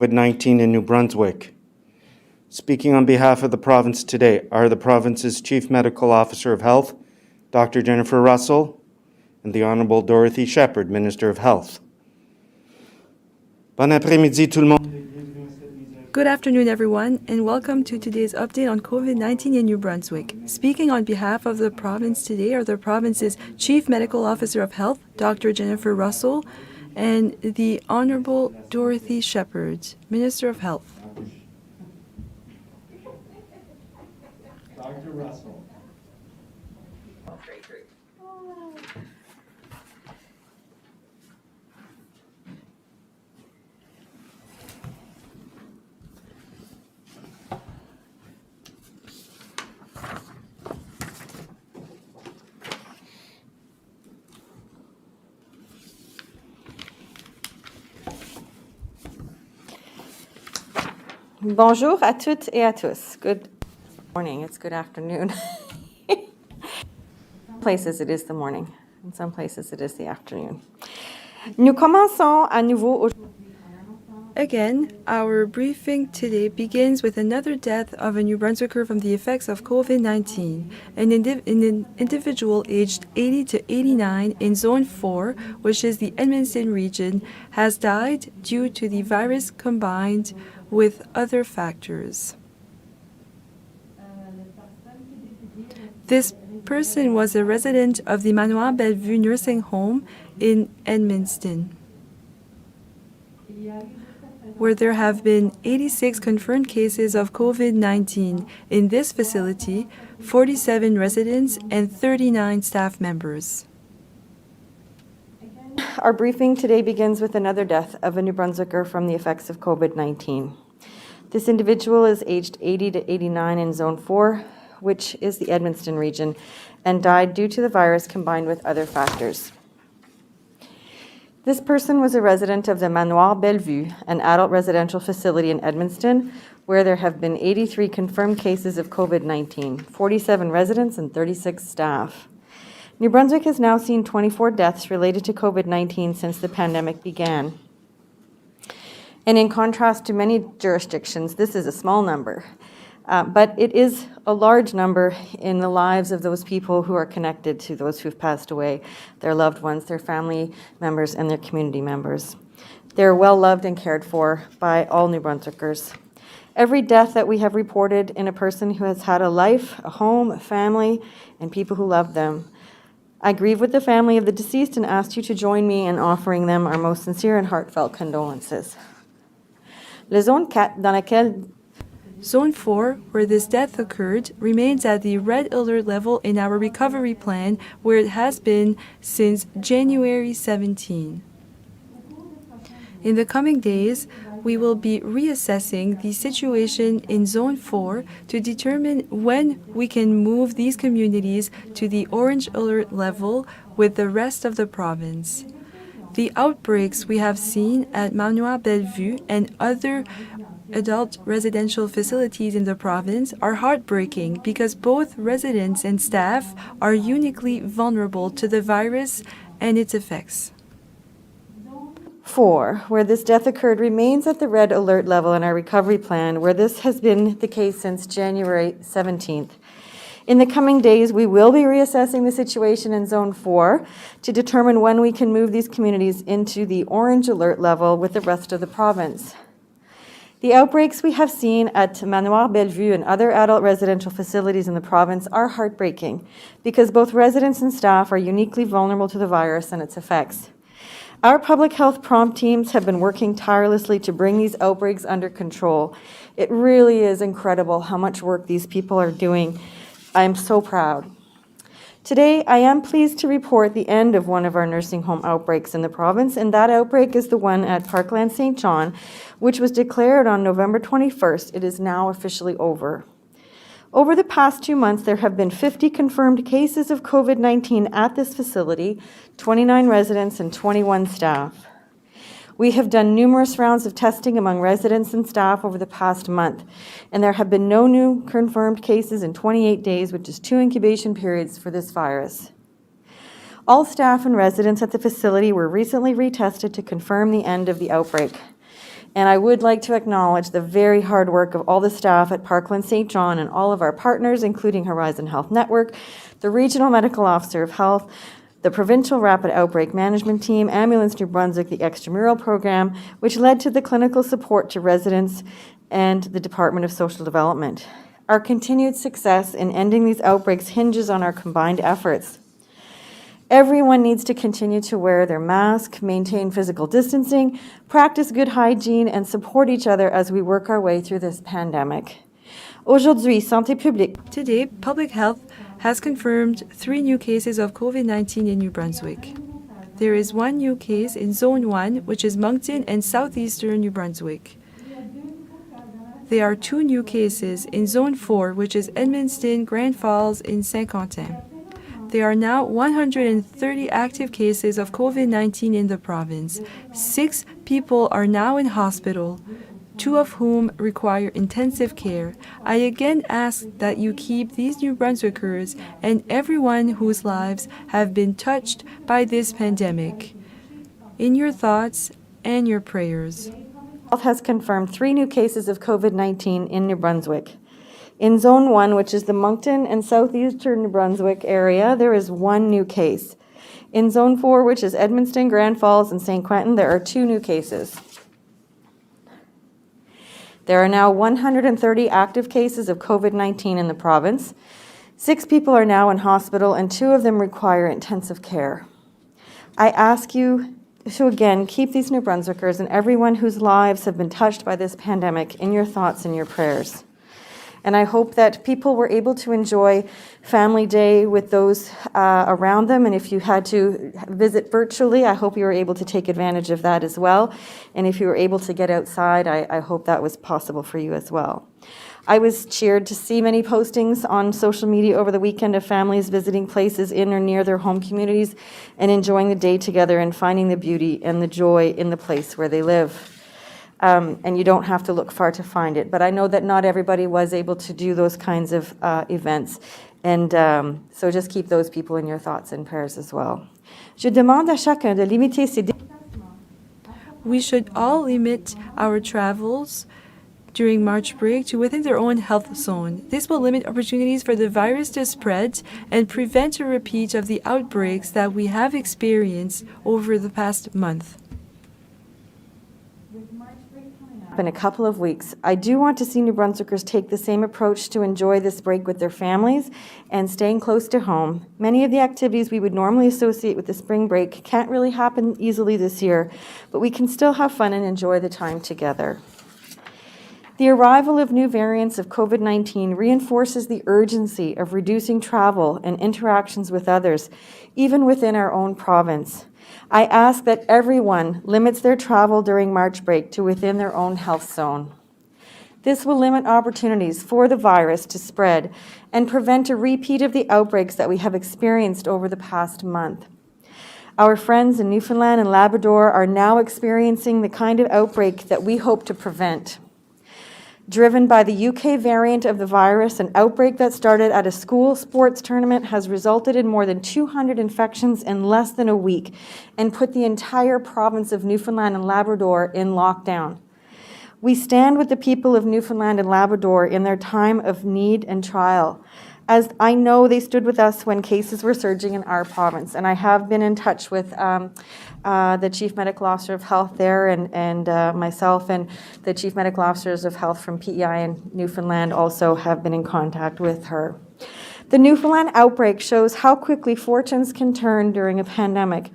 COVID-19 in New Brunswick. Speaking on behalf of the province today are the province's Chief Medical Officer of Health, Dr. Jennifer Russell, and the Honourable Dorothy Shepherd, Minister of Health. Bon après-midi tout le monde. Good afternoon, everyone, and welcome to today's update on COVID-19 in New Brunswick. Speaking on behalf of the province today are the province's Chief Medical Officer of Health, Dr. Jennifer Russell, and the Honourable Dorothy Shepherd, Minister of Health. Dr. Russell. Bonjour à toutes et à tous. Good morning. It's good afternoon. In some places it is the morning. In some places it is the afternoon. Nous commençons à nouveau aujourd'hui. Again, our briefing today begins with another death of a New Brunswicker from the effects of COVID-19. An individual aged 80 to 89 in Zone 4, which is the Edmundston region, has died due to the virus combined with other factors. This person was a resident of the Manoir Bellevue nursing home in Edmundston, where there have been 86 confirmed cases of COVID-19 in this facility, 47 residents and 39 staff members. Our briefing today begins with another death of a New Brunswicker from the effects of COVID-19. This individual is aged 80 to 89 in Zone 4, which is the Edmundston region, and died due to the virus combined with other factors. This person was a resident of the Manoir Bellevue, an adult residential facility in Edmundston, where there have been 83 confirmed cases of COVID-19, 47 residents and 36 staff. New Brunswick has now seen 24 deaths related to COVID-19 since the pandemic began. And in contrast to many jurisdictions, this is a small number, but it is a large number in the lives of those people who are connected to those who've passed away, their loved ones, their family members, and their community members. They're well loved and cared for by all New Brunswickers. Every death that we have reported in a person who has had a life, a home, a family, and people who love them. I grieve with the family of the deceased and ask you to join me in offering them our most sincere and heartfelt condolences. La zone 4, dans laquelle Zone 4, where this death occurred, remains at the red alert level in our recovery plan, where it has been since January 17. In the coming days, we will be reassessing the situation in Zone 4 to determine when we can move these communities to the orange alert level with the rest of the province. The outbreaks we have seen at Manoir Bellevue and other adult residential facilities in the province are heartbreaking because both residents and staff are uniquely vulnerable to the virus and its effects. 4, where this death occurred, remains at the red alert level in our recovery plan, where this has been the case since January 17th. In the coming days, we will be reassessing the situation in Zone 4 to determine when we can move these communities into the orange alert level with the rest of the province. The outbreaks we have seen at Manoir Bellevue and other adult residential facilities in the province are heartbreaking because both residents and staff are uniquely vulnerable to the virus and its effects. Our public health prompt teams have been working tirelessly to bring these outbreaks under control. It really is incredible how much work these people are doing. I am so proud. Today, I am pleased to report the end of one of our nursing home outbreaks in the province, and that outbreak is the one at Parkland St. John, which was declared on November 21st. It is now officially over. Over the past 2 months, there have been 50 confirmed cases of COVID-19 at this facility, 29 residents and 21 staff. We have done numerous rounds of testing among residents and staff over the past month, and there have been no new confirmed cases in 28 days, which is 2 incubation periods for this virus. All staff and residents at the facility were recently retested to confirm the end of the outbreak. And I would like to acknowledge the very hard work of all the staff at Parkland St. John and all of our partners, including Horizon Health Network, the Regional Medical Officer of Health, the Provincial Rapid Outbreak Management Team, Ambulance New Brunswick, the Extramural Program, which led to the clinical support to residents and the Department of Social Development. Our continued success in ending these outbreaks hinges on our combined efforts. Everyone needs to continue to wear their mask, maintain physical distancing, practice good hygiene, and support each other as we work our way through this pandemic. Aujourd'hui, Santé Publique. Today, Public Health has confirmed 3 new cases of COVID-19 in New Brunswick. There is 1 new case in Zone 1, which is Moncton and southeastern New Brunswick. There are 2 new cases in Zone 4, which is Edmundston, Grand Falls, and Saint-Quentin. There are now 130 active cases of COVID-19 in the province. 6 people are now in hospital, 2 of whom require intensive care. I again ask that you keep these New Brunswickers and everyone whose lives have been touched by this pandemic in your thoughts and your prayers. Health has confirmed 3 new cases of COVID-19 in New Brunswick. In Zone 1, which is the Moncton and southeastern New Brunswick area, there is 1 new case. In Zone 4, which is Edmundston, Grand Falls, and St. Quentin, there are 2 new cases. There are now 130 active cases of COVID-19 in the province. 6 people are now in hospital, and 2 of them require intensive care. I ask you to again keep these New Brunswickers and everyone whose lives have been touched by this pandemic in your thoughts and your prayers. And I hope that people were able to enjoy Family Day with those around them. And if you had to visit virtually, I hope you were able to take advantage of that as well. And if you were able to get outside, I hope that was possible for you as well. I was cheered to see many postings on social media over the weekend of families visiting places in or near their home communities and enjoying the day together and finding the beauty and the joy in the place where they live. And you don't have to look far to find it. But I know that not everybody was able to do those kinds of events. And so just keep those people in your thoughts and prayers as well. Je demande à chacun de limiter ses We should all limit our travels during March break to within their own health zone. This will limit opportunities for the virus to spread and prevent a repeat of the outbreaks that we have experienced over the past month. In a couple of weeks, I do want to see New Brunswickers take the same approach to enjoy this break with their families and staying close to home. Many of the activities we would normally associate with the spring break can't really happen easily this year, but we can still have fun and enjoy the time together. The arrival of new variants of COVID-19 reinforces the urgency of reducing travel and interactions with others, even within our own province. I ask that everyone limits their travel during March break to within their own health zone. This will limit opportunities for the virus to spread and prevent a repeat of the outbreaks that we have experienced over the past month. Our friends in Newfoundland and Labrador are now experiencing the kind of outbreak that we hope to prevent. Driven by the UK variant of the virus, an outbreak that started at a school sports tournament has resulted in more than 200 infections in less than a week and put the entire province of Newfoundland and Labrador in lockdown. We stand with the people of Newfoundland and Labrador in their time of need and trial, as I know they stood with us when cases were surging in our province. And I have been in touch with the Chief Medical Officer of Health there and myself, and the Chief Medical Officers of Health from PEI and Newfoundland also have been in contact with her. The Newfoundland outbreak shows how quickly fortunes can turn during a pandemic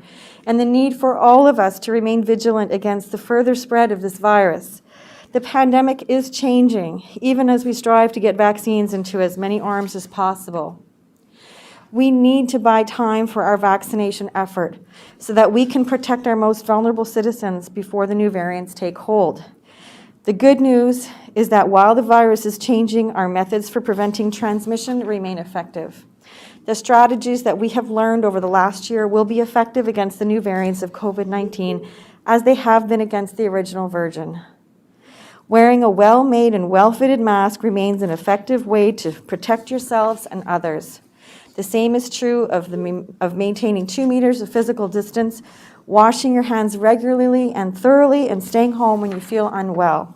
and the need for all of us to remain vigilant against the further spread of this virus. The pandemic is changing, even as we strive to get vaccines into as many arms as possible. We need to buy time for our vaccination effort so that we can protect our most vulnerable citizens before the new variants take hold. The good news is that while the virus is changing, our methods for preventing transmission remain effective. The strategies that we have learned over the last year will be effective against the new variants of COVID-19 as they have been against the original version. Wearing a well-made and well-fitted mask remains an effective way to protect yourselves and others. The same is true of maintaining 2 meters of physical distance, washing your hands regularly and thoroughly, and staying home when you feel unwell.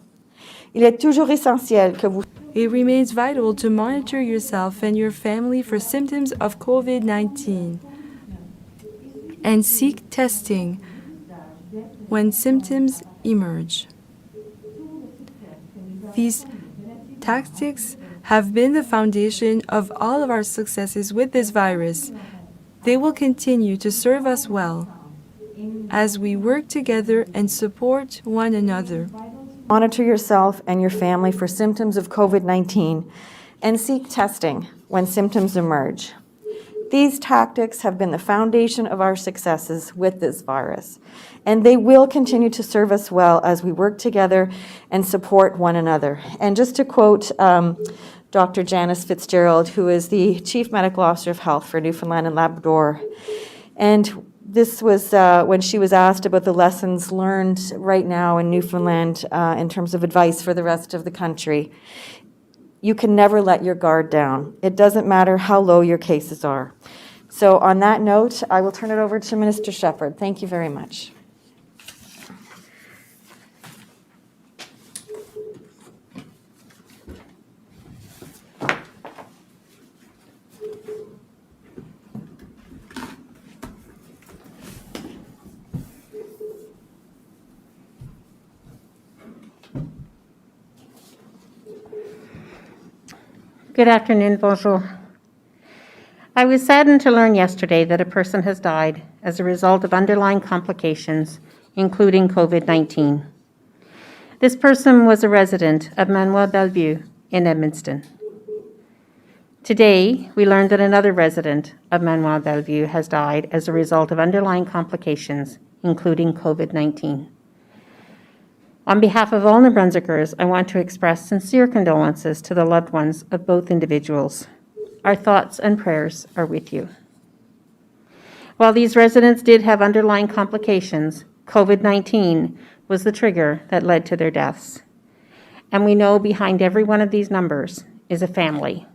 Il est toujours essentiel que vous It remains vital to monitor yourself and your family for symptoms of COVID-19 and seek testing when symptoms emerge. These tactics have been the foundation of all of our successes with this virus. They will continue to serve us well as we work together and support one another. monitor yourself and your family for symptoms of COVID-19 and seek testing when symptoms emerge. These tactics have been the foundation of our successes with this virus, and they will continue to serve us well as we work together and support one another. And just to quote Dr. Janice Fitzgerald, who is the Chief Medical Officer of Health for Newfoundland and Labrador, and this was when she was asked about the lessons learned right now in Newfoundland in terms of advice for the rest of the country. You can never let your guard down. It doesn't matter how low your cases are. So on that note, I will turn it over to Minister Shepherd. Thank you very much. Good afternoon, bonjour. I was saddened to learn yesterday that a person has died as a result of underlying complications, including COVID-19. This person was a resident of Manoir Bellevue in Edmundston. Today, we learned that another resident of Manoir Bellevue has died as a result of underlying complications, including COVID-19. On behalf of all New-Brunswickers, I want to express sincere condolences to the loved ones of both individuals. Our thoughts and prayers are with you. While these residents did have underlying complications, COVID-19 was the trigger that led to their deaths. And we know behind every one of these numbers is a family.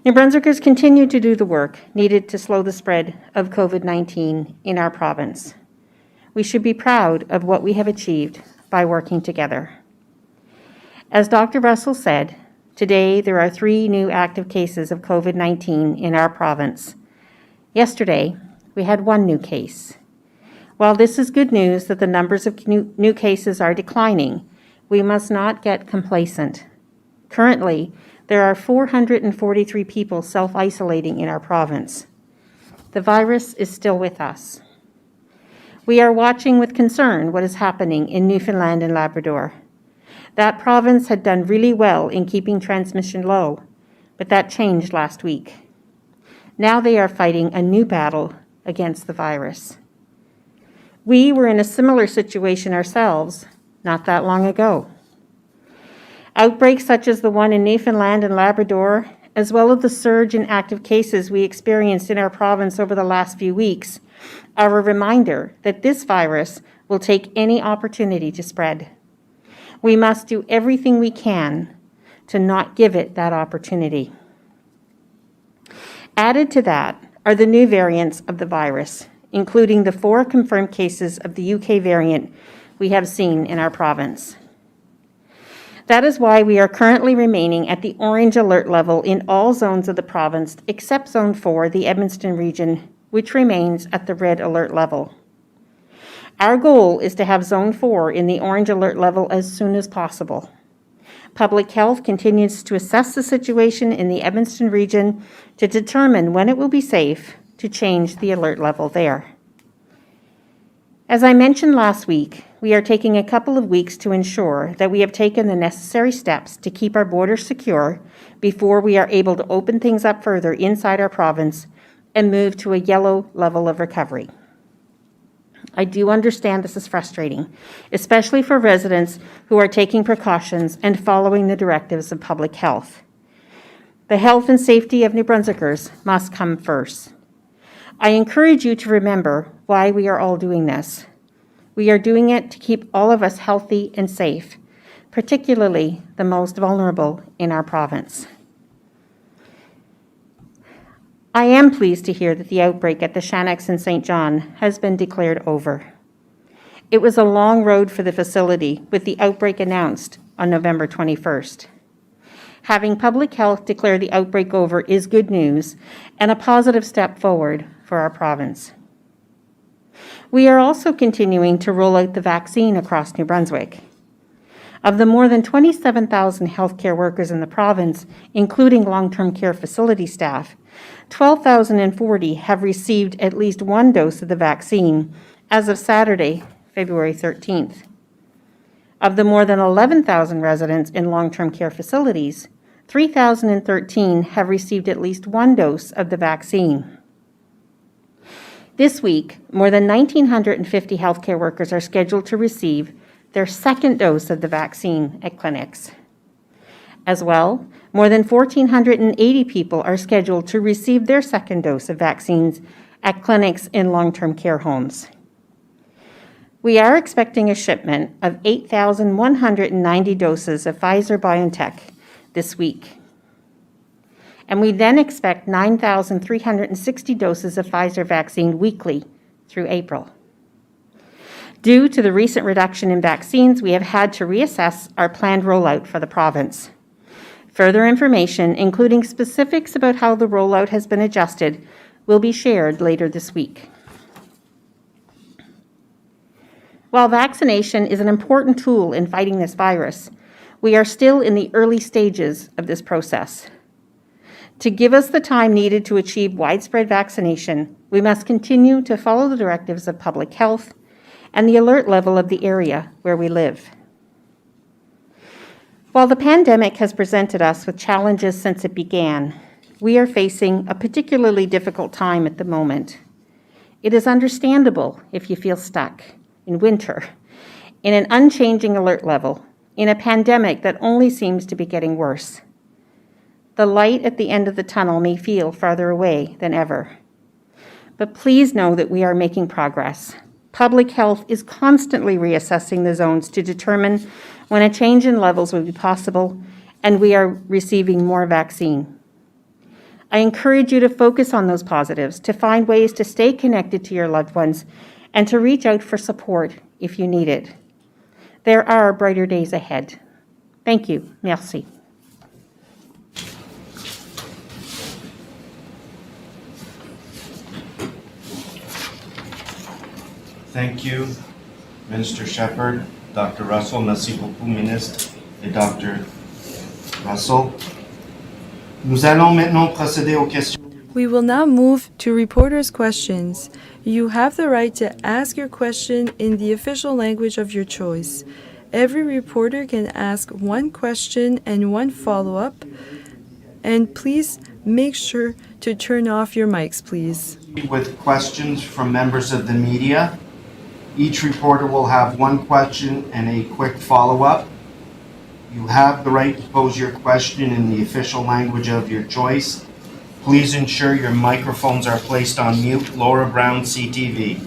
New-Brunswickers continue to do the work needed to slow the spread of COVID-19 in our province. We should be proud of what we have achieved by working together. As Dr. Russell said, today there are 3 new active cases of COVID-19 in our province. Yesterday, we had 1 new case. While this is good news that the numbers of new cases are declining, we must not get complacent. Currently, there are 443 people self-isolating in our province. The virus is still with us. We are watching with concern what is happening in Newfoundland and Labrador. That province had done really well in keeping transmission low, but that changed last week. Now they are fighting a new battle against the virus. We were in a similar situation ourselves not that long ago. Outbreaks such as the one in Newfoundland and Labrador, as well as the surge in active cases we experienced in our province over the last few weeks, are a reminder that this virus will take any opportunity to spread. We must do everything we can to not give it that opportunity. Added to that are the new variants of the virus, including the 4 confirmed cases of the UK variant we have seen in our province. That is why we are currently remaining at the orange alert level in all zones of the province except Zone 4, the Edmundston region, which remains at the red alert level. Our goal is to have Zone 4 in the orange alert level as soon as possible. Public Health continues to assess the situation in the Edmundston region to determine when it will be safe to change the alert level there. As I mentioned last week, we are taking a couple of weeks to ensure that we have taken the necessary steps to keep our borders secure before we are able to open things up further inside our province and move to a yellow level of recovery. I do understand this is frustrating, especially for residents who are taking precautions and following the directives of public health. The health and safety of New Brunswickers must come first. I encourage you to remember why we are all doing this. We are doing it to keep all of us healthy and safe, particularly the most vulnerable in our province. I am pleased to hear that the outbreak at the Shannox in St. John has been declared over. It was a long road for the facility, with the outbreak announced on November 21st. Having public health declare the outbreak over is good news and a positive step forward for our province. We are also continuing to roll out the vaccine across New Brunswick. Of the more than 27,000 healthcare workers in the province, including long-term care facility staff, 12,040 have received at least one dose of the vaccine as of Saturday, February 13th. Of the more than 11,000 residents in long-term care facilities, 3,013 have received at least one dose of the vaccine. This week, more than 1,950 healthcare workers are scheduled to receive their second dose of the vaccine at clinics. As well, more than 1,480 people are scheduled to receive their second dose of vaccines at clinics in long-term care homes. We are expecting a shipment of 8,190 doses of Pfizer-BioNTech this week. And we then expect 9,360 doses of Pfizer vaccine weekly through April. Due to the recent reduction in vaccines, we have had to reassess our planned rollout for the province. Further information, including specifics about how the rollout has been adjusted, will be shared later this week. While vaccination is an important tool in fighting this virus, we are still in the early stages of this process. To give us the time needed to achieve widespread vaccination, we must continue to follow the directives of public health and the alert level of the area where we live. While the pandemic has presented us with challenges since it began, we are facing a particularly difficult time at the moment. It is understandable if you feel stuck in winter, in an unchanging alert level, in a pandemic that only seems to be getting worse. The light at the end of the tunnel may feel farther away than ever. But please know that we are making progress. Public health is constantly reassessing the zones to determine when a change in levels will be possible, and we are receiving more vaccine. I encourage you to focus on those positives, to find ways to stay connected to your loved ones, and to reach out for support if you need it. There are brighter days ahead. Thank you. Merci. Thank you, Minister Shepherd, Dr. Russell. Merci beaucoup, Ministre et Dr. Russell. Nous allons maintenant procéder aux questions. We will now move to reporters' questions. You have the right to ask your question in the official language of your choice. Every reporter can ask one question and one follow-up. And please make sure to turn off your mics, please. With questions from members of the media. Each reporter will have one question and a quick follow-up. You have the right to pose your question in the official language of your choice. Please ensure your microphones are placed on mute. Laura Brown, CTV.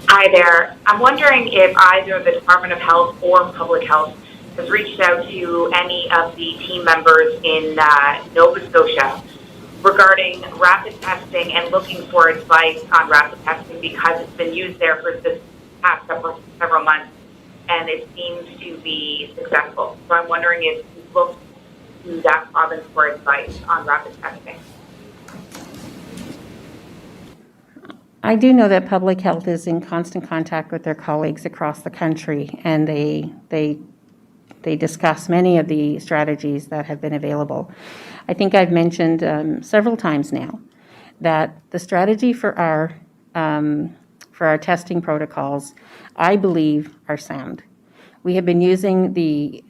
Hi there. I'm wondering if either the Department of Health or Public Health has reached out to any of the team members in Nova Scotia regarding rapid testing and looking for advice on rapid testing, because it's been used there for this past several months and it seems to be successful. So I'm wondering if you've looked to that province for advice on rapid testing. I do know that public health is in constant contact with their colleagues across the country, and they discuss many of the strategies that have been available. I think I've mentioned several times now that the strategy for our testing protocols, I believe, are sound. We have been using the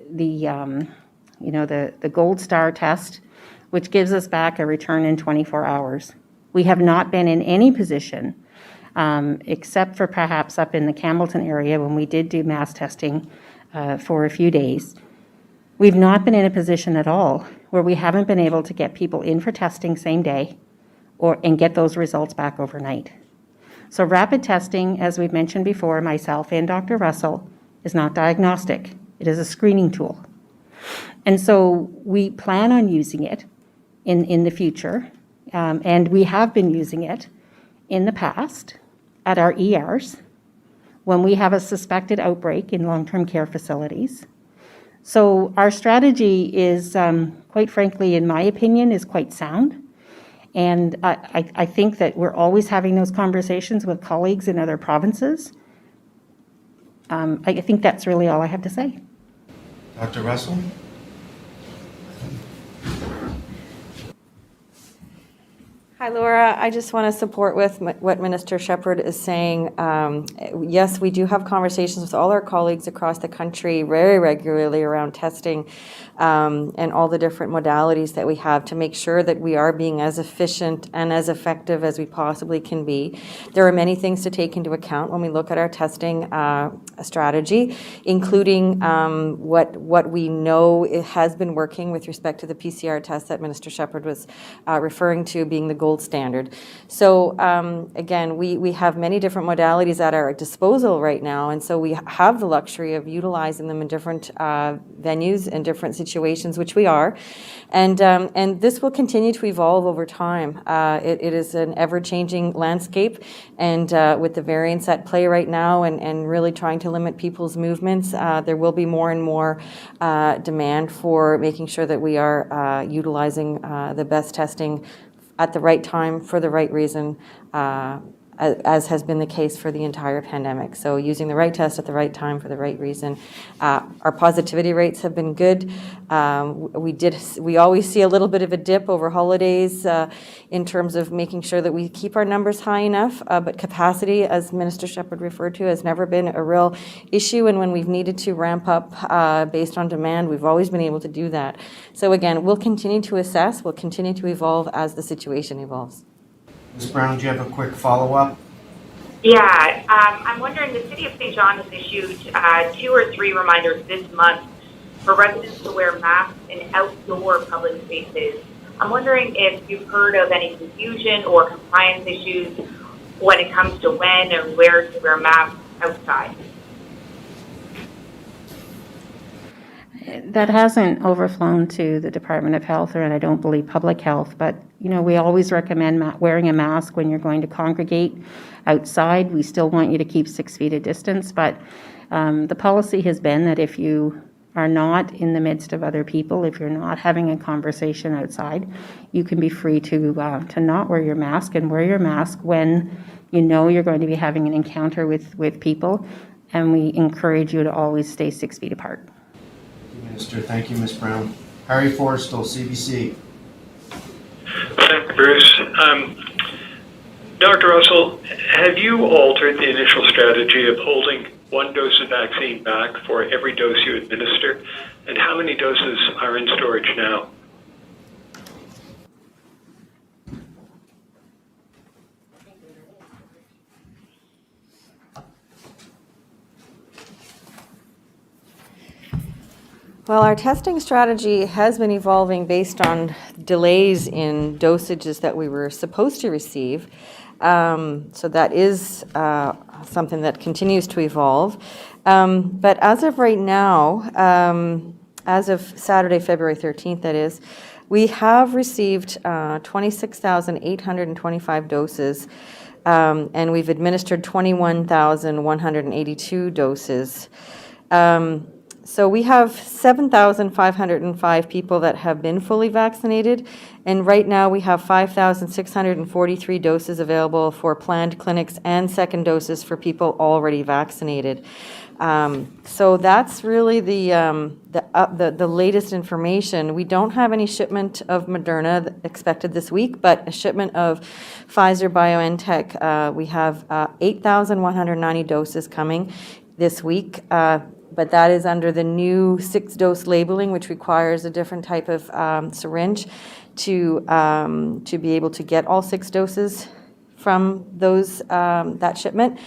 gold star test, which gives us back a return in 24 hours. We have not been in any position, except for perhaps up in the Campbellton area when we did do mass testing for a few days. We've not been in a position at all where we haven't been able to get people in for testing same day and get those results back overnight. So rapid testing, as we've mentioned before, myself and Dr. Russell, is not diagnostic. It is a screening tool. And so we plan on using it in the future And we have been using it in the past at our ERs when we have a suspected outbreak in long-term care facilities. So our strategy is, quite frankly, in my opinion, is quite sound. And I think that we're always having those conversations with colleagues in other provinces. I think that's really all I have to say. Dr. Russell? Hi, Laura. I just want to support with what Minister Shepherd is saying. Yes, we do have conversations with all our colleagues across the country very regularly around testing and all the different modalities that we have to make sure that we are being as efficient and as effective as we possibly can be. There are many things to take into account when we look at our testing strategy, including what we know it has been working with respect to the PCR test that Minister Shepherd was referring to being the gold standard. So again, we have many different modalities at our disposal right now, and so we have the luxury of utilizing them in different venues and different situations, which we are, and this will continue to evolve over time. It is an ever-changing landscape, and with the variants at play right now, and really trying to limit people's movements, there will be more and more demand for making sure that we are utilizing the best testing at the right time for the right reason, as has been the case for the entire pandemic. So using the right test at the right time for the right reason. Our positivity rates have been good. We always see a little bit of a dip over holidays in terms of making sure that we keep our numbers high enough, but capacity, as Minister Shepherd referred to, has never been a real issue, and when we've needed to ramp up based on demand, we've always been able to do that. So again, we'll continue to assess, we'll continue to evolve as the situation evolves. Ms. Brown, do you have a quick follow-up? Yeah, I'm wondering, the City of St. John has issued 2 or 3 reminders this month for residents to wear masks in outdoor public spaces. I'm wondering if you've heard of any confusion or compliance issues when it comes to when and where to wear masks outside. That hasn't overflown to the Department of Health, and I don't believe Public Health, but we always recommend wearing a mask when you're going to congregate outside. We still want you to keep 6 feet of distance, but the policy has been that if you are not in the midst of other people, if you're not having a conversation outside, you can be free to not wear your mask, and wear your mask when you're going to be having an encounter with people, and we encourage you to always stay 6 feet apart. Minister. Thank you, Ms. Brown. Harry Forrestal, CBC. Thank you, Bruce. Dr. Russell, have you altered the initial strategy of holding 1 dose of vaccine back for every dose you administer? And how many doses are in storage now? Well, our testing strategy has been evolving based on delays in dosages that we were supposed to receive. So that is something that continues to evolve. But as of right now, as of Saturday, February 13th, that is, we have received 26,825 doses, and we've administered 21,182 doses. So we have 7,505 people that have been fully vaccinated, and right now we have 5,643 doses available for planned clinics and second doses for people already vaccinated. So that's really the latest information. We don't have any shipment of Moderna expected this week, but a shipment of Pfizer-BioNTech. We have 8,190 doses coming this week. But that is under the new 6-dose labeling, which requires a different type of syringe to be able to get all 6 doses from that shipment.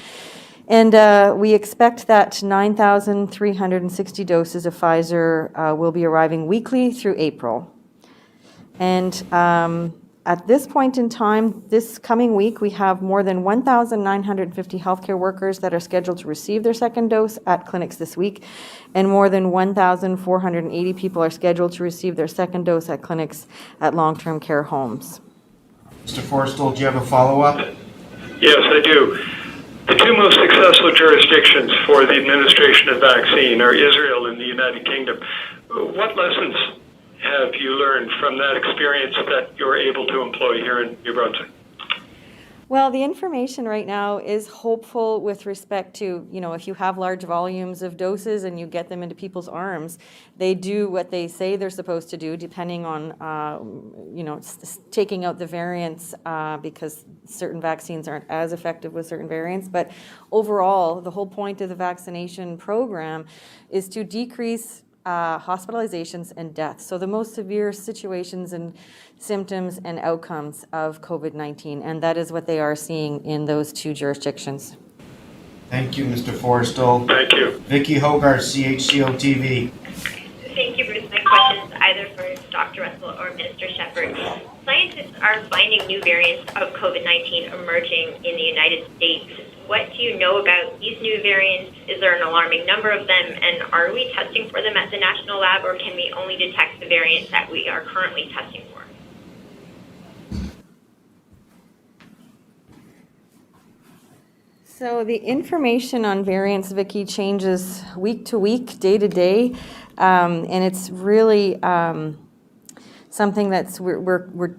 And we expect that 9,360 doses of Pfizer will be arriving weekly through April. And at this point in time, this coming week, we have more than 1,950 healthcare workers that are scheduled to receive their second dose at clinics this week, and more than 1,480 people are scheduled to receive their second dose at clinics at long-term care homes. Mr. Forrestal, do you have a follow-up? Yes, I do. The two most successful jurisdictions for the administration of vaccine are Israel and the United Kingdom. What lessons have you learned from that experience that you're able to employ here in New Brunswick? Well, the information right now is hopeful with respect to, if you have large volumes of doses and you get them into people's arms, they do what they say they're supposed to do, depending on, taking out the variants because certain vaccines aren't as effective with certain variants. But overall, the whole point of the vaccination program is to decrease hospitalizations and deaths. So the most severe situations and symptoms and outcomes of COVID-19, and that is what they are seeing in those two jurisdictions. Thank you, Mr. Forrestal. Thank you. Vicky Hogarth, CHCO TV. Thank you, Bruce. My question is either for Dr. Russell or Minister Shepherd. Scientists are finding new variants of COVID-19 emerging in the United States. What do you know about these new variants? Is there an alarming number of them? And are we testing for them at the national lab, or can we only detect the variants that we are currently testing for? So the information on variants, Vicky, changes week to week, day to day, and it's really something that's we're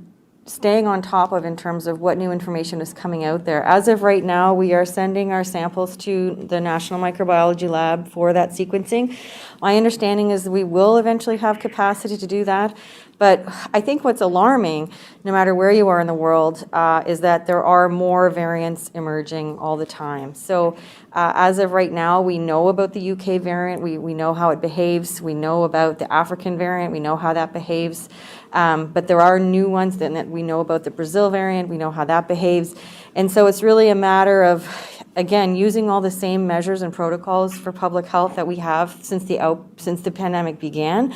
staying on top of in terms of what new information is coming out there. As of right now, we are sending our samples to the National Microbiology Lab for that sequencing. My understanding is we will eventually have capacity to do that. But I think what's alarming, no matter where you are in the world, is that there are more variants emerging all the time. So as of right now, we know about the UK variant. We know how it behaves. We know about the African variant. We know how that behaves. But there are new ones that we know about. The Brazil variant. We know how that behaves. And so it's really a matter of, again, using all the same measures and protocols for public health that we have since the pandemic began.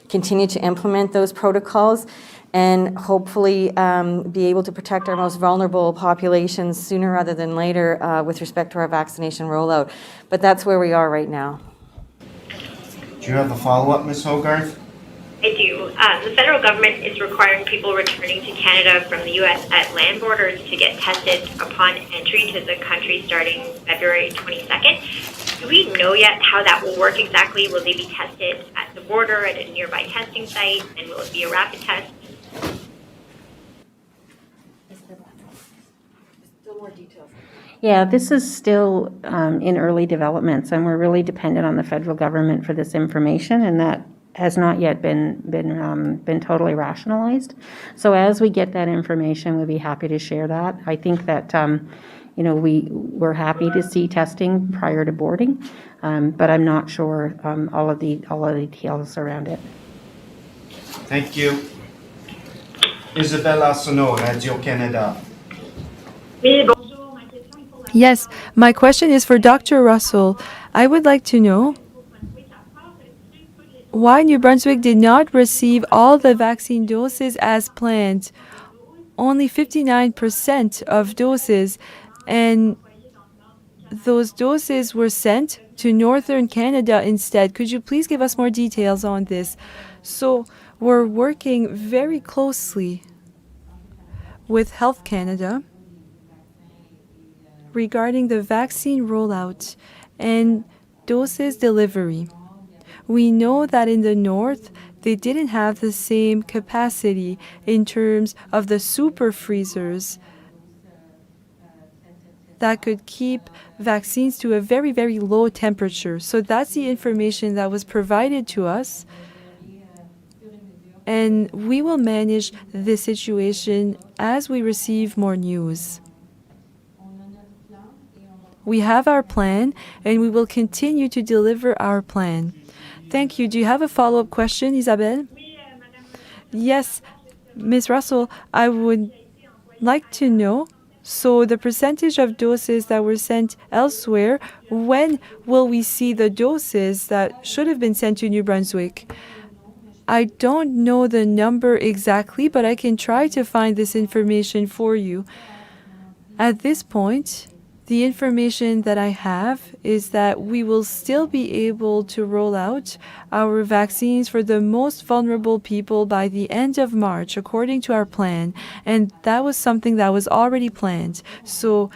Continue to implement those protocols and hopefully be able to protect our most vulnerable populations sooner rather than later with respect to our vaccination rollout. But that's where we are right now. Do you have a follow-up, Ms. Hogarth? I do. The federal government is requiring people returning to Canada from the U.S. at land borders to get tested upon entry to the country starting February 22nd. Do we know yet how that will work exactly? Will they be tested at the border, at a nearby testing site, and will it be a rapid test? Yeah, this is still in early developments, and we're really dependent on the federal government for this information, and that has not yet been totally rationalized. So as we get that information, we'll be happy to share that. I think that we're happy to see testing prior to boarding, but I'm not sure all of the details around it. Thank you. Isabelle Arsenault, Radio-Canada. Yes, my question is for Dr. Russell. I would like to know why New Brunswick did not receive all the vaccine doses as planned. Only 59% of doses, and those doses were sent to Northern Canada instead. Could you please give us more details on this? So we're working very closely with Health Canada regarding the vaccine rollout and doses delivery. We know that in the north, they didn't have the same capacity in terms of the super freezers that could keep vaccines to a very, very low temperature. So that's the information that was provided to us. And we will manage this situation as we receive more news. We have our plan, and we will continue to deliver our plan. Thank you. Do you have a follow-up question, Isabelle? Yes, Ms. Russell, I would like to know, so the percentage of doses that were sent elsewhere, when will we see the doses that should have been sent to New Brunswick? I don't know the number exactly, but I can try to find this information for you. At this point, the information that I have is that we will still be able to roll out our vaccines for the most vulnerable people by the end of March, according to our plan. And that was something that was already planned. So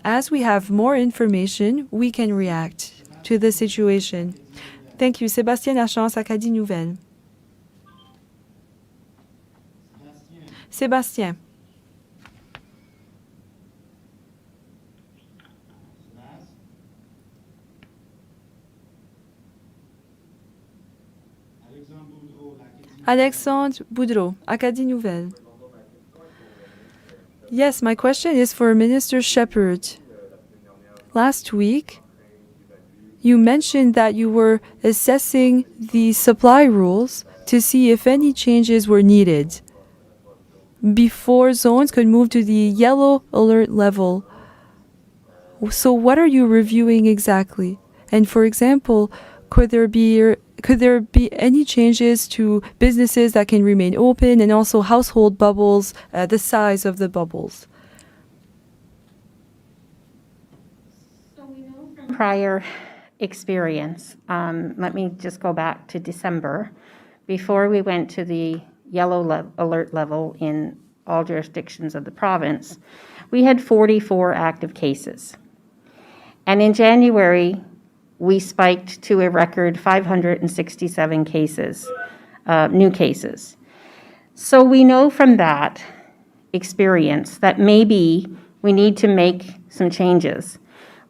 as we have more information, we can react to the situation. Thank you. Sébastien Lachance, Acadie Nouvelle. Sébastien. Alexandre Boudreau, Acadie Nouvelle. Yes, my question is for Minister Shepherd. Last week, you mentioned that you were assessing the supply rules to see if any changes were needed before zones could move to the yellow alert level. So what are you reviewing exactly? And for example, could there be any changes to businesses that can remain open and also household bubbles, the size of the bubbles? Prior experience, let me just go back to December. Before we went to the yellow alert level in all jurisdictions of the province, we had 44 active cases. And in January, we spiked to a record 567 cases, new cases. So we know from that experience that maybe we need to make some changes.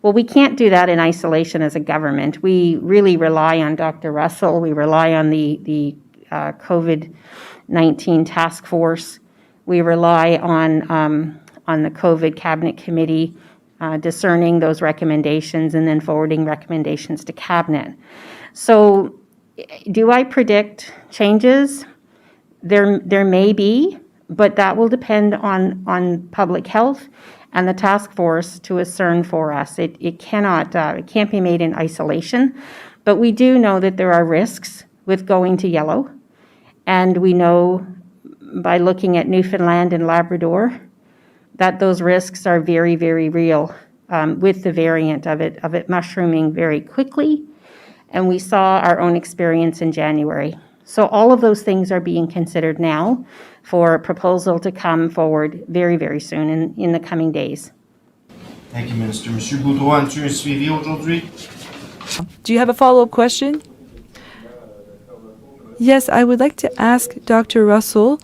Well, we can't do that in isolation as a government. We really rely on Dr. Russell. We rely on the COVID-19 task force. We rely on the COVID Cabinet Committee discerning those recommendations and then forwarding recommendations to Cabinet. So do I predict changes? There may be, but that will depend on public health and the task force to discern for us. It can't be made in isolation, but we do know that there are risks with going to yellow, and we know by looking at Newfoundland and Labrador that those risks are very, very real with the variant of it mushrooming very quickly, and we saw our own experience in January. So all of those things are being considered now for a proposal to come forward very, very soon in the coming days. Thank you, Minister. Monsieur Boudreau, as-tu un suivi aujourd'hui? Do you have a follow-up question? Yes, I would like to ask Dr. Russell,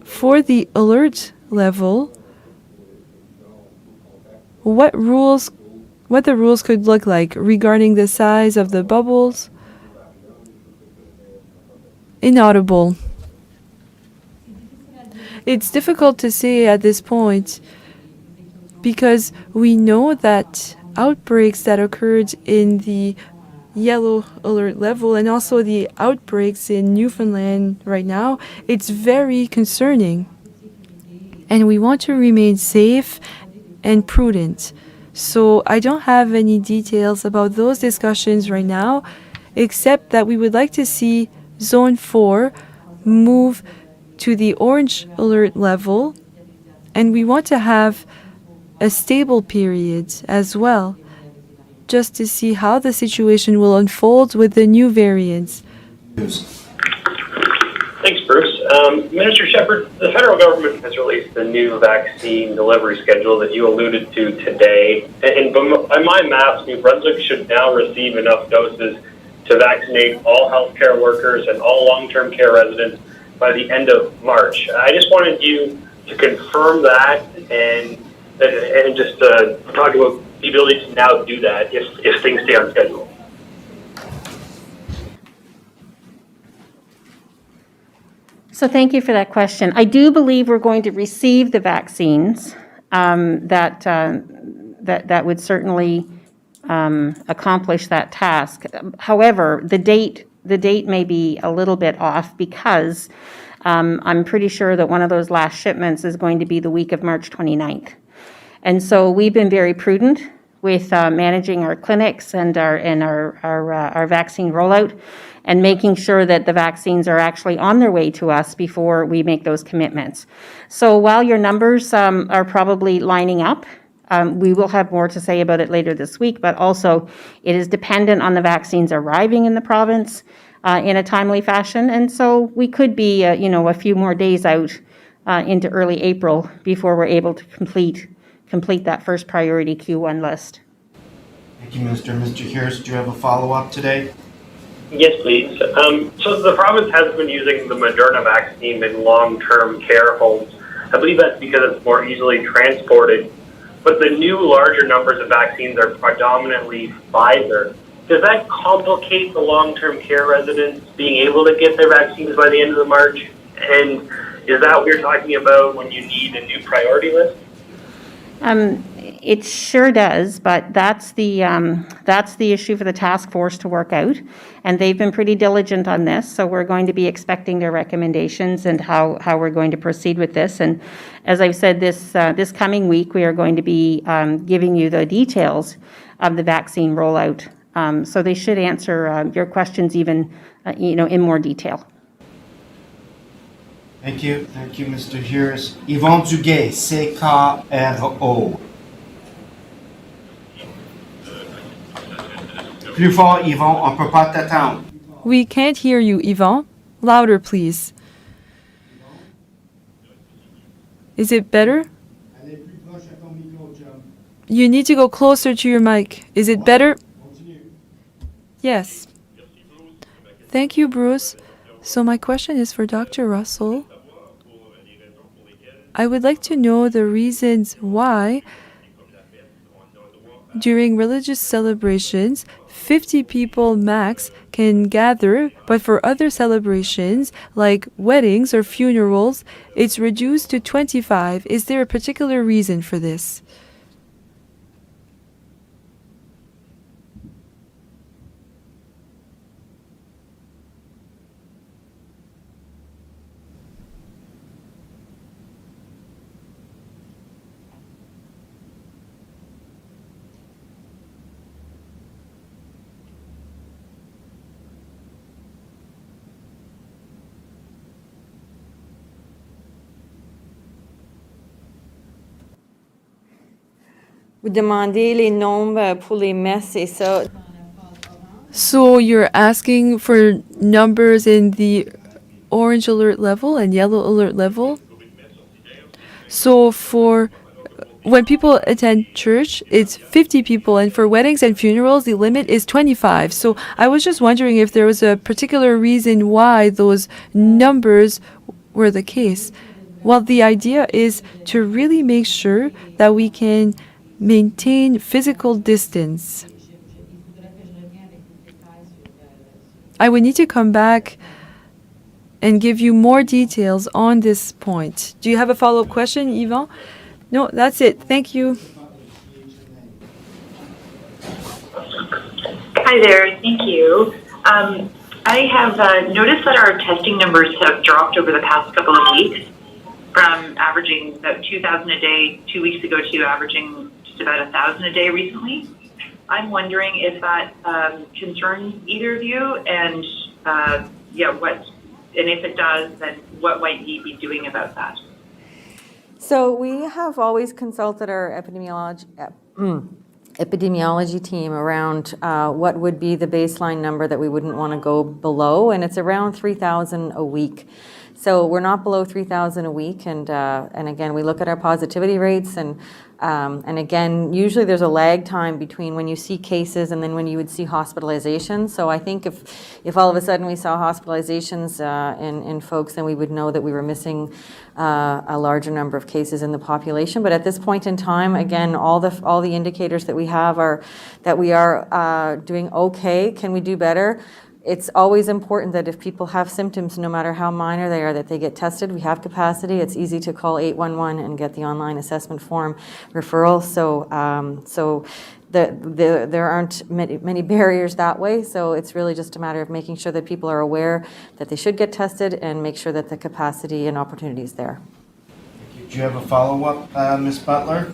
for the alert level, what the rules could look like regarding the size of the bubbles? Inaudible. It's difficult to say at this point because we know that outbreaks that occurred in the yellow alert level and also the outbreaks in Newfoundland right now, it's very concerning. And we want to remain safe and prudent. So I don't have any details about those discussions right now, except that we would like to see Zone 4 move to the orange alert level, and we want to have a stable period as well, just to see how the situation will unfold with the new variants. Thanks, Bruce. Minister Shepherd, the federal government has released the new vaccine delivery schedule that you alluded to today. And by my math, New-Brunswick should now receive enough doses to vaccinate all healthcare workers and all long-term care residents by the end of March. I just wanted you to confirm that and just talk about the ability to now do that if things stay on schedule. So thank you for that question. I do believe we're going to receive the vaccines that would certainly accomplish that task. However, the date may be a little bit off because I'm pretty sure that one of those last shipments is going to be the week of March 29th. And so we've been very prudent with managing our clinics and our vaccine rollout. and making sure that the vaccines are actually on their way to us before we make those commitments. So while your numbers are probably lining up, we will have more to say about it later this week, but also it is dependent on the vaccines arriving in the province in a timely fashion. And so we could be, a few more days out into early April before we're able to complete that first priority Q1 list. Thank you, Minister. Mr. Harris, do you have a follow-up today? Yes, please. So the province has been using the Moderna vaccine in long-term care homes. I believe that's because it's more easily transported. But the new larger numbers of vaccines are predominantly Pfizer. Does that complicate the long-term care residents being able to get their vaccines by the end of the March? And is that what you're talking about when you need a new priority list? It sure does, but that's the issue for the task force to work out, and they've been pretty diligent on this. So we're going to be expecting their recommendations and how we're going to proceed with this. And as I've said, this coming week we are going to be giving you the details of the vaccine rollout. So they should answer your questions even in more detail. Thank you, Mr. Harris. Yvon Duguay, CKRO. Plus fort, Yvon, on peut pas t'attendre. We can't hear you, Yvon. Louder, please. Is it better? You need to go closer to your mic. Is it better? Yes. Thank you, Bruce. So my question is for Dr. Russell. I would like to know the reasons why during religious celebrations, 50 people max can gather, but for other celebrations like weddings or funerals, it's reduced to 25. Is there a particular reason for this? Vous demandez les nombres pour les messes et ça. So you're asking for numbers in the orange alert level and yellow alert level? So for when people attend church, it's 50 people, and for weddings and funerals, the limit is 25. So I was just wondering if there was a particular reason why those numbers were the case. Well, the idea is to really make sure that we can maintain physical distance. I would need to come back and give you more details on this point. Do you have a follow-up question, Yvon? No, that's it. Thank you. Hi there. Thank you. I have noticed that our testing numbers have dropped over the past couple of weeks from averaging about 2,000 a day 2 weeks ago to averaging just about 1,000 a day recently. I'm wondering if that concerns either of you, and if it does, then what might you be doing about that? So we have always consulted our epidemiology team around what would be the baseline number that we wouldn't want to go below, and it's around 3,000 a week. So we're not below 3,000 a week, and again, we look at our positivity rates, and again, usually there's a lag time between when you see cases and then when you would see hospitalizations. So I think if all of a sudden we saw hospitalizations in folks, then we would know that we were missing a larger number of cases in the population. But at this point in time, again, all the indicators that we have are that we are doing okay. Can we do better? It's always important that if people have symptoms, no matter how minor they are, that they get tested. We have capacity. It's easy to call 811 and get the online assessment form referral. So there aren't many barriers that way. So it's really just a matter of making sure that people are aware that they should get tested and make sure that the capacity and opportunity is there. Do you have a follow-up, Ms. Butler?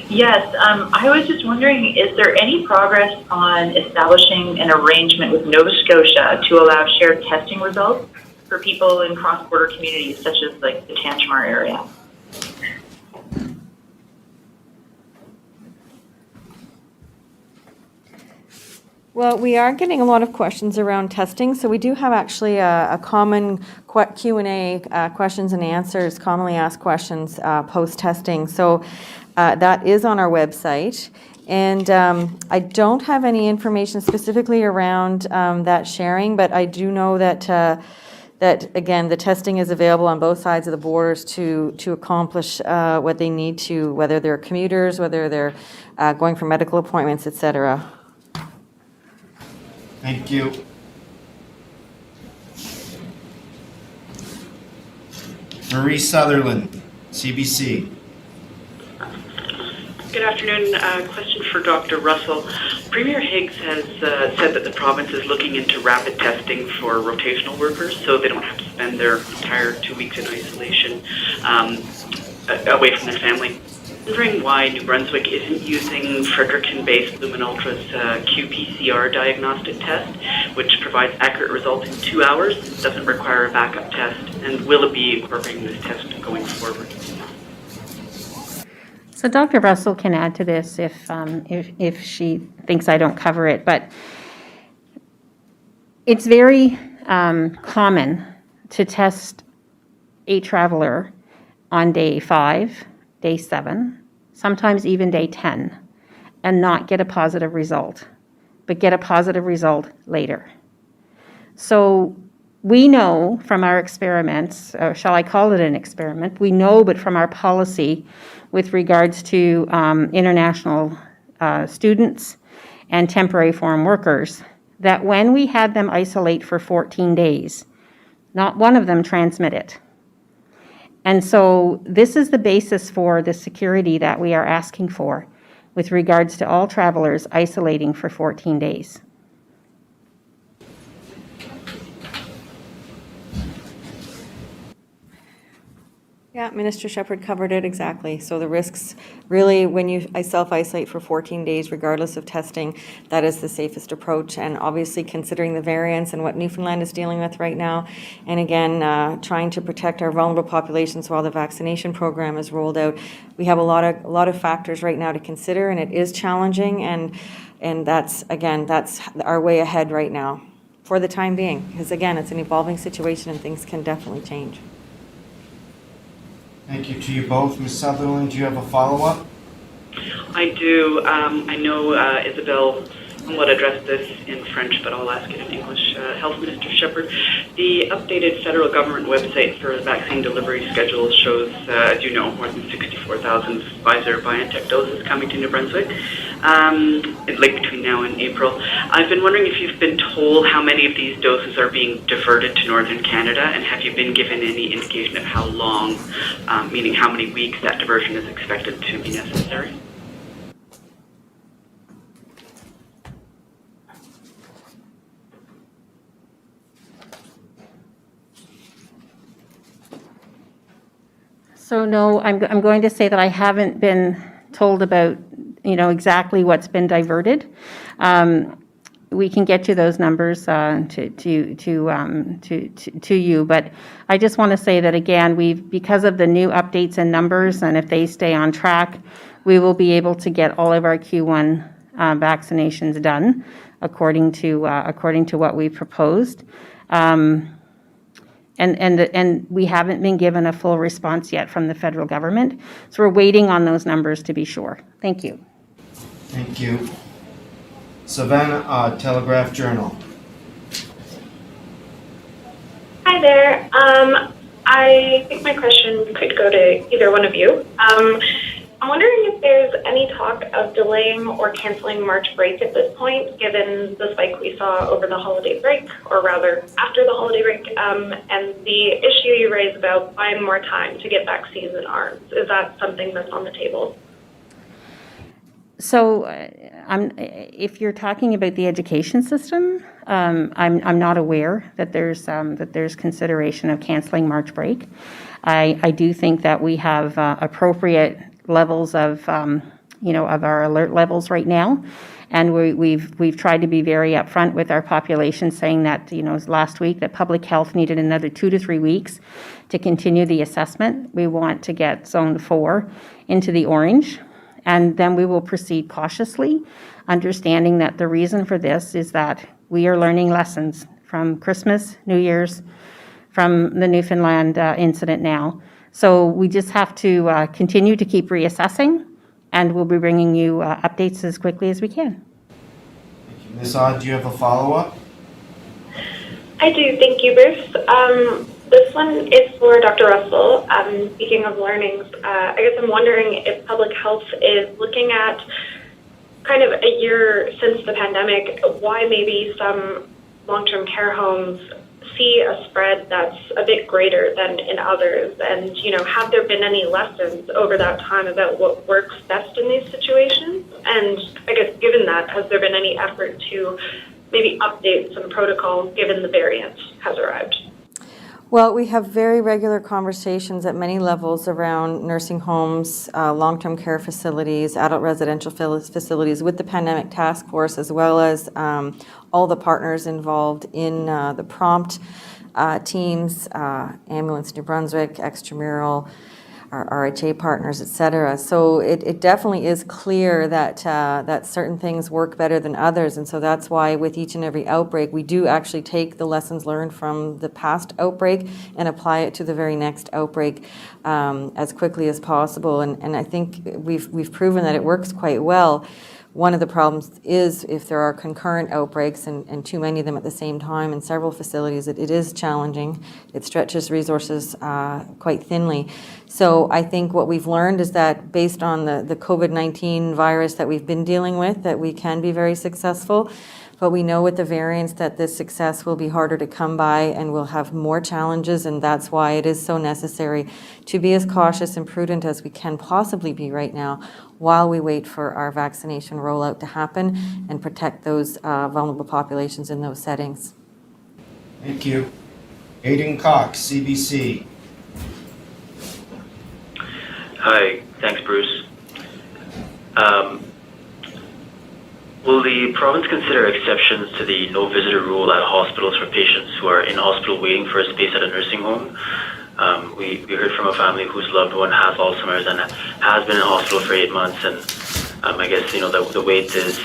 Yes, I was just wondering, is there any progress on establishing an arrangement with Nova Scotia to allow shared testing results for people in cross-border communities, such as like the Tantramar area? Well, we are getting a lot of questions around testing, so we do have actually a common Q&A, questions and answers, commonly asked questions post-testing. So that is on our website. And I don't have any information specifically around that sharing, but I do know that, that again, the testing is available on both sides of the borders to accomplish what they need to, whether they're commuters, whether they're going for medical appointments, et cetera. Thank you. Marie Sutherland, CBC. Good afternoon. Question for Dr. Russell. Premier Higgs has said that the province is looking into rapid testing for rotational workers so they don't have to spend their entire 2 weeks in isolation away from their family. I'm wondering why New Brunswick isn't using Fredericton-based Luminultra's qPCR diagnostic test, which provides accurate results in 2 hours, doesn't require a backup test, and will it be incorporating this test going forward? So Dr. Russell can add to this if she thinks I don't cover it, but it's very common to test a traveler on day 5, day 7, sometimes even day 10, and not get a positive result, but get a positive result later. So we know from our experiments, or shall I call it an experiment, we know, but from our policy with regards to international students and temporary foreign workers, that when we had them isolate for 14 days, not one of them transmitted. And so this is the basis for the security that we are asking for with regards to all travelers isolating for 14 days. Yeah, Minister Shepherd covered it exactly. So the risks, really, when you self-isolate for 14 days, regardless of testing, that is the safest approach. And obviously, considering the variants and what Newfoundland is dealing with right now, and again, trying to protect our vulnerable populations while the vaccination program is rolled out, we have a lot of factors right now to consider, and it is challenging. And that's, again, that's our way ahead right now for the time being. Because again, it's an evolving situation and things can definitely change. Thank you to you both. Ms. Sutherland, do you have a follow-up? I do. I know Isabel somewhat addressed this in French, but I'll ask it in English. Health Minister Shepherd, the updated federal government website for vaccine delivery schedule shows, as you know, more than 64,000 Pfizer-BioNTech doses coming to New Brunswick, like between now and April. I've been wondering if you've been told how many of these doses are being diverted to Northern Canada, and have you been given any indication of how long, meaning how many weeks that diversion is expected to be necessary? So no, I'm going to say that I haven't been told about, exactly what's been diverted. We can get you those numbers to you, but I just want to say that again, because of the new updates and numbers, and if they stay on track, we will be able to get all of our Q1 vaccinations done according to what we proposed. And we haven't been given a full response yet from the federal government. So we're waiting on those numbers to be sure. Thank you. Thank you. Savannah, Telegraph Journal. Hi there. I think my question could go to either one of you. I'm wondering if there's any talk of delaying or canceling March break at this point, given the spike we saw over the holiday break, or rather after the holiday break, and the issue you raised about buying more time to get vaccines in arms. Is that something that's on the table? So if you're talking about the education system, I'm not aware that there's consideration of canceling March break. I do think that we have appropriate levels of of our alert levels right now. And we've tried to be very upfront with our population, saying that, last week, that public health needed another 2 to 3 weeks to continue the assessment. We want to get zone 4 into the orange, and then we will proceed cautiously, understanding that the reason for this is that we are learning lessons from Christmas, New Year's, from the Newfoundland incident now. So we just have to continue to keep reassessing, and we'll be bringing you updates as quickly as we can. Ms. Odd, do you have a follow-up? I do. Thank you, Bruce. This one is for Dr. Russell. Speaking of learnings, I guess I'm wondering if public health is looking at kind of a year since the pandemic, why maybe some long-term care homes see a spread that's a bit greater than in others, and have there been any lessons over that time about what works best in these situations? And I guess given that, has there been any effort to maybe update some protocols given the variant has arrived? Well, we have very regular conversations at many levels around nursing homes, long-term care facilities, adult residential facilities with the pandemic task force, as well as all the partners involved in the prompt teams, Ambulance New-Brunswick, extramural, our RHA partners, et cetera. So it definitely is clear that that certain things work better than others, and so that's why with each and every outbreak, we do actually take the lessons learned from the past outbreak and apply it to the very next outbreak as quickly as possible. And I think we've proven that it works quite well. One of the problems is if there are concurrent outbreaks and too many of them at the same time in several facilities, it is challenging. It stretches resources quite thinly. So I think what we've learned is that based on the COVID-19 virus that we've been dealing with, that we can be very successful. But we know with the variants that this success will be harder to come by and we'll have more challenges, and that's why it is so necessary to be as cautious and prudent as we can possibly be right now while we wait for our vaccination rollout to happen and protect those vulnerable populations in those settings. Thank you. Aidan Cox, CBC. Hi, thanks, Bruce. Will the province consider exceptions to the no visitor rule at hospitals for patients who are in hospital waiting for a space at a nursing home? We heard from a family whose loved one has Alzheimer's and has been in hospital for 8 months, and I guess the wait is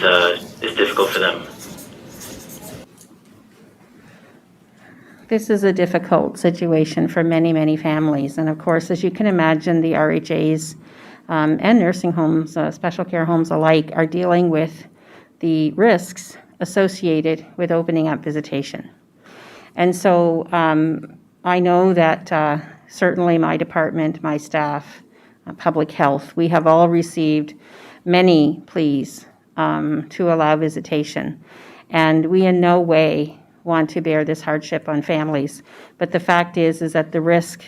difficult for them. This is a difficult situation for many, many families, and of course, as you can imagine, the RHAs and nursing homes, special care homes alike, are dealing with the risks associated with opening up visitation. And so I know that certainly my department, my staff, public health, we have all received many pleas to allow visitation. And we in no way want to bear this hardship on families. But the fact is that the risk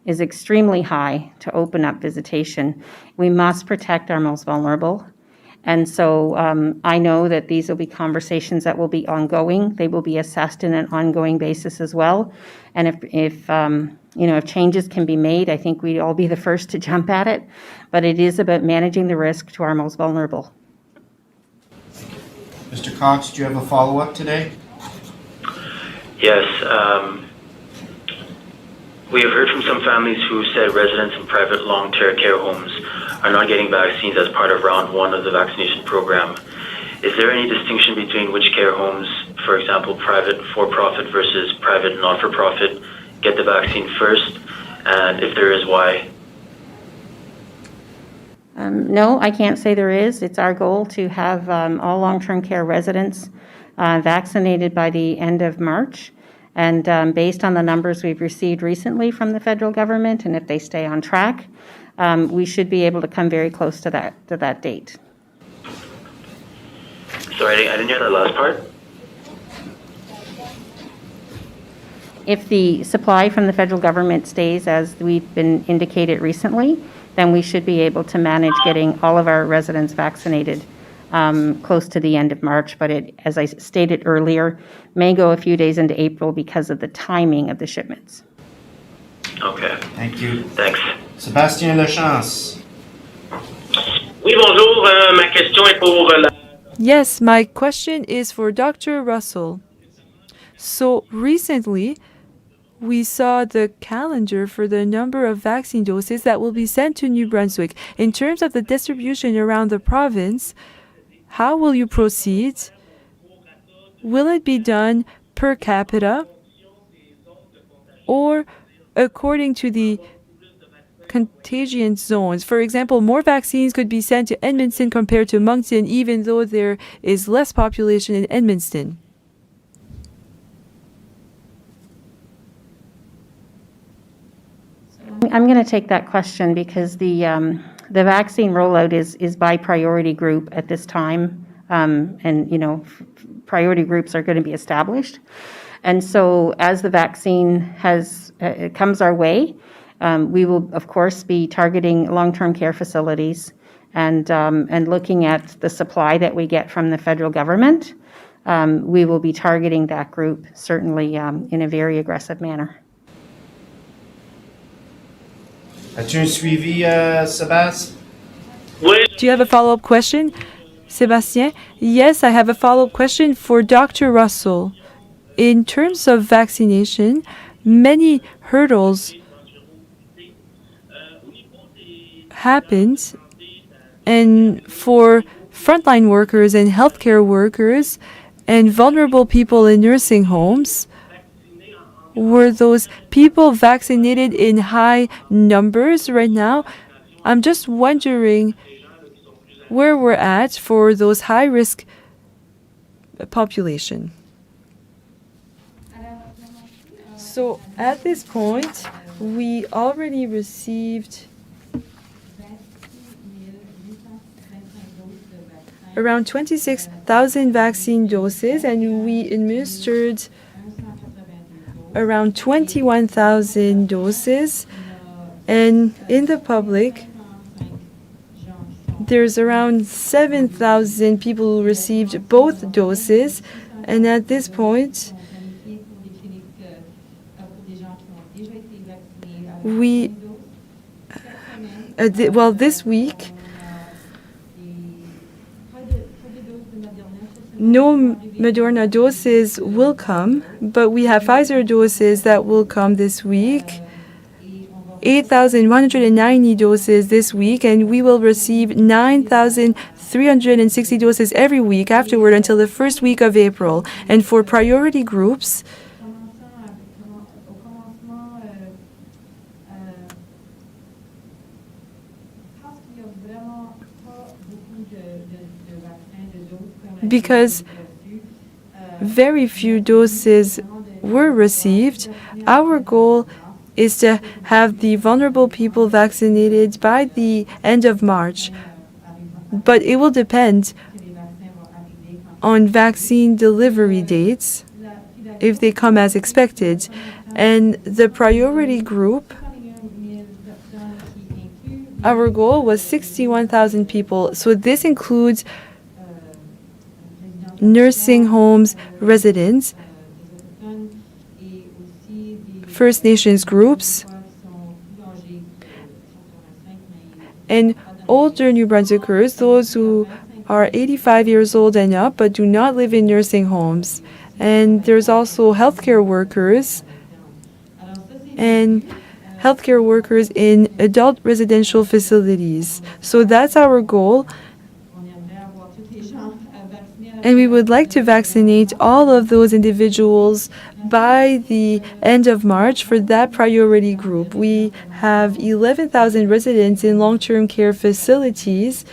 is extremely high to open up visitation. We must protect our most vulnerable. And so I know that these will be conversations that will be ongoing. They will be assessed in an ongoing basis as well. And if changes can be made, I think we'd all be the first to jump at it. But it is about managing the risk to our most vulnerable. Mr. Cox, do you have a follow-up today? Yes. We have heard from some families who said residents in private long-term care homes are not getting vaccines as part of round 1 of the vaccination program. Is there any distinction between which care homes, for example, private for-profit versus private not-for-profit, get the vaccine first? And if there is, why? No, I can't say there is. It's our goal to have all long-term care residents vaccinated by the end of March. And based on the numbers we've received recently from the federal government, and if they stay on track, we should be able to come very close to that date. Sorry, I didn't hear that last part. If the supply from the federal government stays as we've been indicated recently, then we should be able to manage getting all of our residents vaccinated close to the end of March. But it, as I stated earlier, may go a few days into April because of the timing of the shipments. Okay. Thank you. Thanks. Sébastien Lachance. Oui, bonjour. ma question est pour la... Yes, my question is for Dr. Russell. So recently, we saw the calendar for the number of vaccine doses that will be sent to New Brunswick. In terms of the distribution around the province, how will you proceed? Will it be done per capita or according to the contagion zones? For example, more vaccines could be sent to Edmundston compared to Moncton, even though there is less population in Edmundston. I'm going to take that question because the vaccine rollout is by priority group at this time, and priority groups are going to be established, and so as the vaccine comes our way, we will of course be targeting long-term care facilities and looking at the supply that we get from the federal government. We will be targeting that group certainly in a very aggressive manner. As-tu un suivi, Sébastien? Do you have a follow-up question, Sébastien? Yes, I have a follow-up question for Dr. Russell. In terms of vaccination, many hurdles happened, and for frontline workers and healthcare workers and vulnerable people in nursing homes, were those people vaccinated in high numbers right now? I'm just wondering where we're at for those high-risk population. So at this point, we already received around 26,000 vaccine doses, and we administered around 21,000 doses, and in the public, there's around 7,000 people who received both doses, and at this point, this week, no Moderna doses will come, but we have Pfizer doses that will come this week. 8,190 doses this week, and we will receive 9,360 doses every week afterward until the first week of April. And for priority groups, because very few doses were received, our goal is to have the vulnerable people vaccinated by the end of March. But it will depend on vaccine delivery dates, if they come as expected. And the priority group, our goal was 61,000 people. So this includes nursing homes residents, First Nations groups, and older New Brunswickers, those who are 85 years old and up but do not live in nursing homes. And there's also healthcare workers and healthcare workers in adult residential facilities. So that's our goal. And we would like to vaccinate all of those individuals by the end of March for that priority group. We have 11,000 residents in long-term care facilities.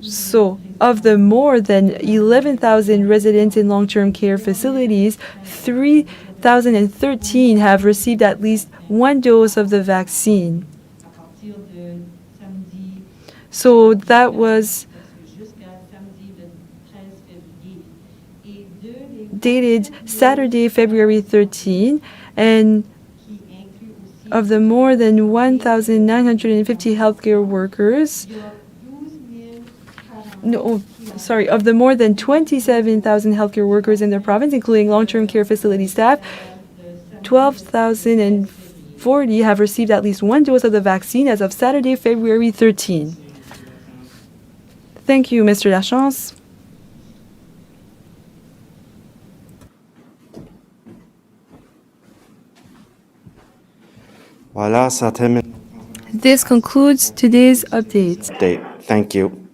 So of the more than 11,000 residents in long-term care facilities, 3,013 have received at least one dose of the vaccine. So that was dated Saturday, February 13, and of the more than 1,950 healthcare workers, of the more than 27,000 healthcare workers in the province, including long-term care facility staff, 12,040 have received at least one dose of the vaccine as of Saturday, February 13. Thank you, Mr. Lachance. Voilà, ça termine This concludes today's update. update. Thank you.